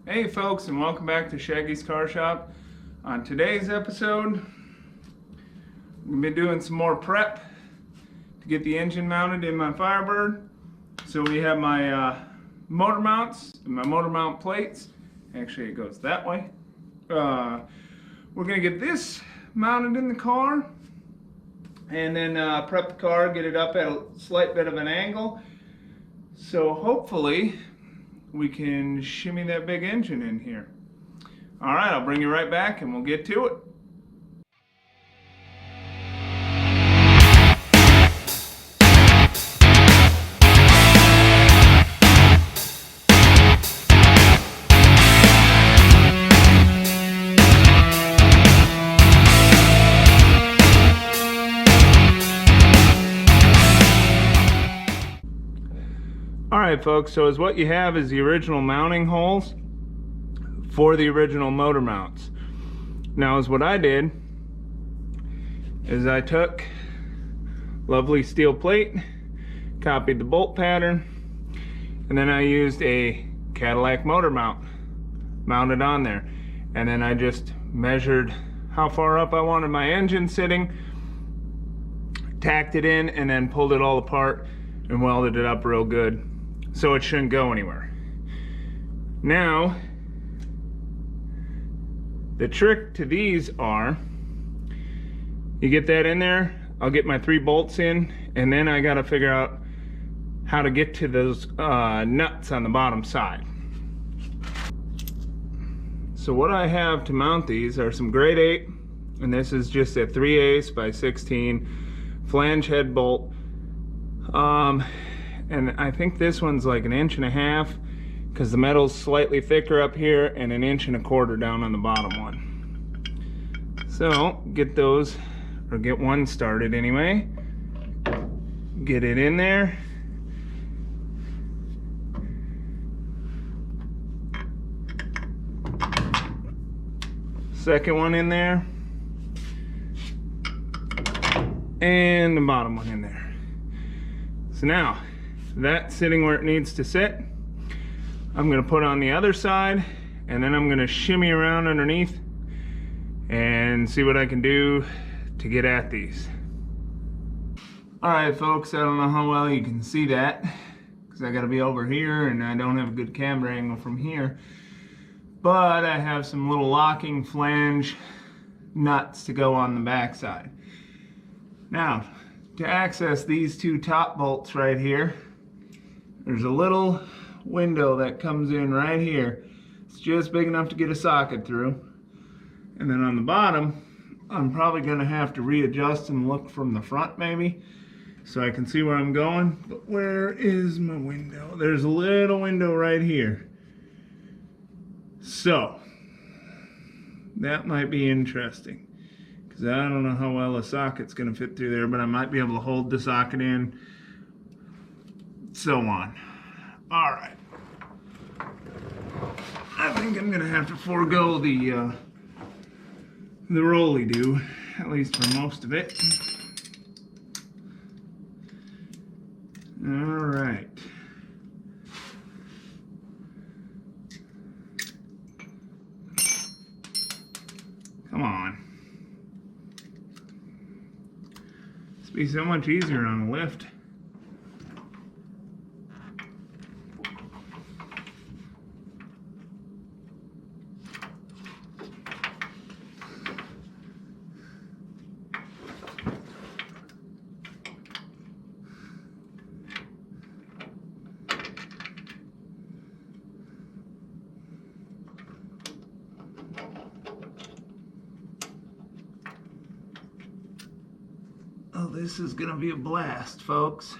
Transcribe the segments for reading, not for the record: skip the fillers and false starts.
Hey folks, and welcome back to Shaggy's Car Shop. On today's episode, we've been doing some more prep to get the engine mounted in my Firebird. So we have my motor mounts and my motor mount plates. Actually, it goes that way. We're gonna get this mounted in the car, and then prep the car, get it up at a slight bit of an angle. So hopefully we can shimmy that big engine in here. All right, I'll bring you right back and we'll get to it. Alright folks, so as what you have is the original mounting holes for the original motor mounts. Now as what I did is I took lovely steel plate, copied the bolt pattern, and then I used a Cadillac motor mount mounted on there. And then I just measured how far up I wanted my engine sitting, tacked it in, and then pulled it all apart and welded it up real good, so it shouldn't go anywhere. Now, the trick to these are, you get that in there, I'll get my 3 bolts in, and then I gotta figure out how to get to those nuts on the bottom side. So what I have to mount these are some grade 8, and this is just a 3/8 by 16 flange head bolt. And I think this one's like 1.5 inches because the metal's slightly thicker up here and 1.25 inches down on the bottom one. So get those, or get one started anyway. Get it in there. Second one in there. And the bottom one in there. So now, that's sitting where it needs to sit. I'm gonna put on the other side, and then I'm gonna shimmy around underneath and see what I can do to get at these. All right, folks, I don't know how well you can see that because I gotta be over here and I don't have a good camera angle from here. But I have some little locking flange nuts to go on the back side. Now, to access these 2 top bolts right here, there's a little window that comes in right here. It's just big enough to get a socket through. And then on the bottom, I'm probably gonna have to readjust and look from the front maybe, so I can see where I'm going. But where is my window? There's a little window right here. So, that might be interesting, because I don't know how well a socket's gonna fit through there, but I might be able to hold the socket in, so on. All right. I think I'm gonna have to forego the rolly-do, at least for most of it. All right. Come on. This would be so much easier on a lift. Oh, this is gonna be a blast, folks.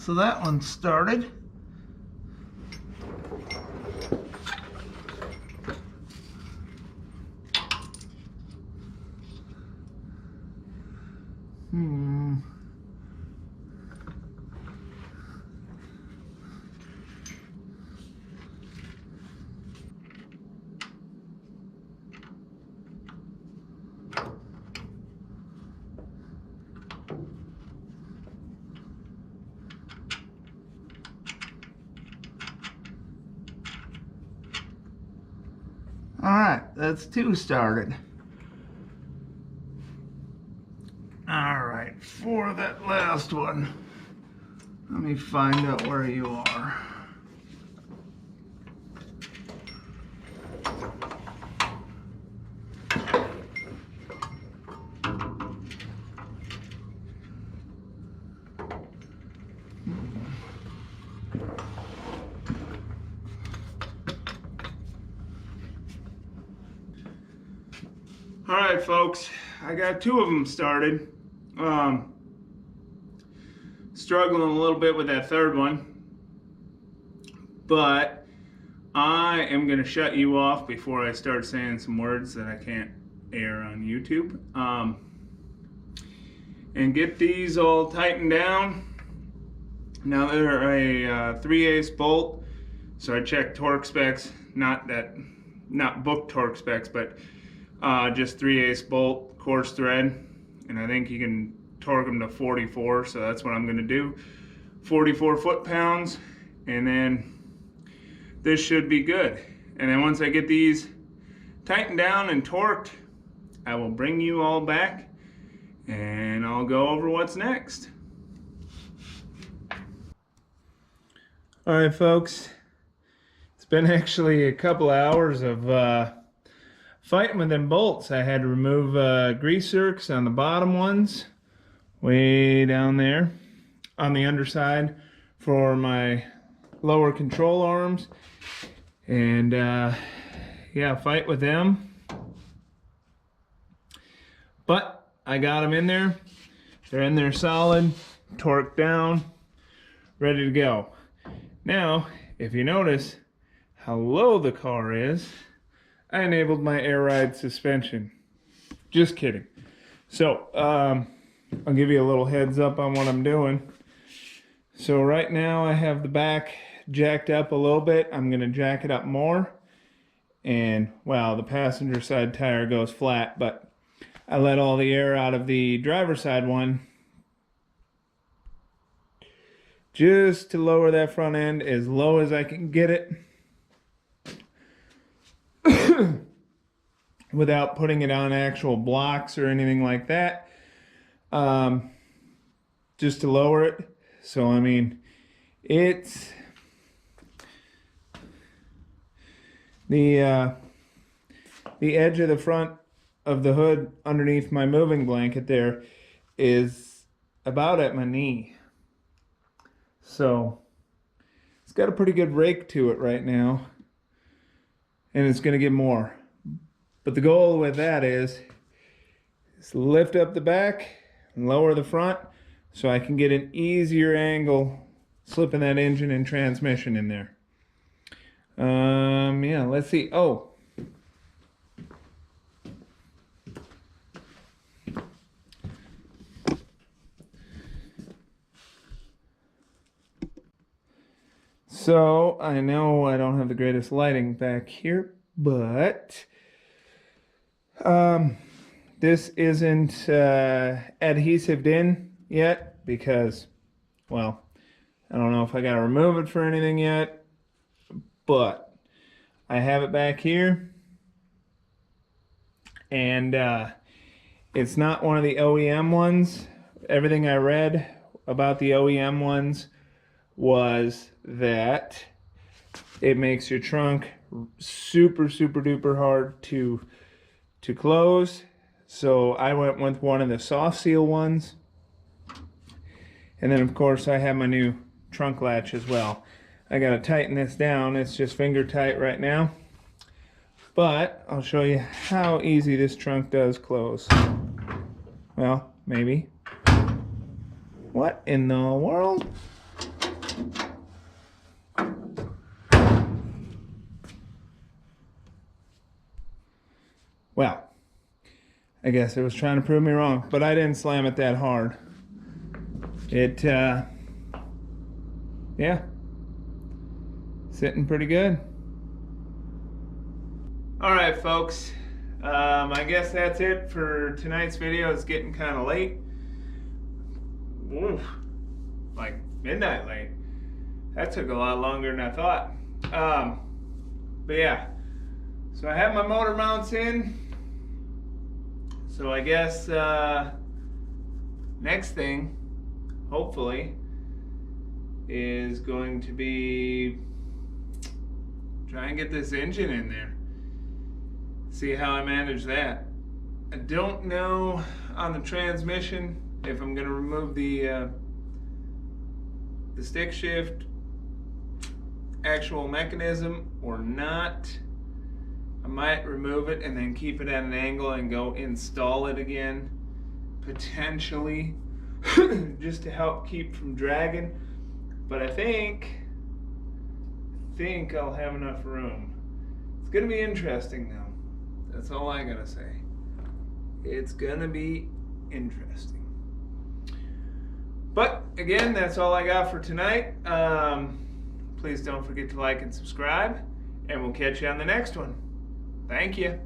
So that one started. All right, that's 2 started. All right, for that last one, let me find out where you are. All right, folks, I got 2 of them started. Struggling a little bit with that third one, but I am going to shut you off before I start saying some words that I can't air on YouTube. And get these all tightened down. Now they're a 3/8 bolt, so I checked torque specs, not book torque specs, but just 3/8 bolt, coarse thread, and I think you can torque them to 44, so that's what I'm going to do. 44 foot-pounds, and then this should be good. And then once I get these tightened down and torqued, I will bring you all back and I'll go over what's next. All right, folks, it's been actually a couple hours of fighting with them bolts. I had to remove grease zerks on the bottom ones, way down there on the underside for my lower control arms, and yeah, fight with them. But I got them in there. They're in there solid, torqued down, ready to go. Now, if you notice how low the car is, I enabled my air ride suspension. Just kidding. So, I'll give you a little heads up on what I'm doing. So right now I have the back jacked up a little bit. I'm going to jack it up more. And, well, the passenger side tire goes flat, but I let all the air out of the driver's side one just to lower that front end as low as I can get it without putting it on actual blocks or anything like that. Just to lower it. So I mean, it's the edge of the front of the hood underneath my moving blanket there is about at my knee. So it's got a pretty good rake to it right now, and it's going to get more. But the goal with that is lift up the back and lower the front so I can get an easier angle slipping that engine and transmission in there. Yeah, let's see. Oh, so I know I don't have the greatest lighting back here, but this isn't adhesived in yet because, well, I don't know if I gotta remove it for anything yet, but I have it back here, and it's not one of the OEM ones. Everything I read about the OEM ones was that it makes your trunk super duper hard to close. So I went with one of the soft seal ones. And then of course I have my new trunk latch as well. I gotta tighten this down. It's just finger tight right now. But I'll show you how easy this trunk does close. Well, maybe. What in the world? I guess it was trying to prove me wrong, but I didn't slam it that hard. It, yeah, sitting pretty good. All right, folks. I guess that's it for tonight's video. It's getting kind of late. Oof, like midnight late. That took a lot longer than I thought. But yeah, so I have my motor mounts in. So I guess next thing, hopefully, is going to be try and get this engine in there. See how I manage that. I don't know on the transmission if I'm going to remove the stick shift actual mechanism or not. I might remove it and then keep it at an angle and go install it again, potentially, just to help keep from dragging. But I think I'll have enough room. It's gonna be interesting though. That's all I gotta say. It's gonna be interesting. But again, that's all I got for tonight. Please don't forget to like and subscribe, and we'll catch you on the next one. Thank you.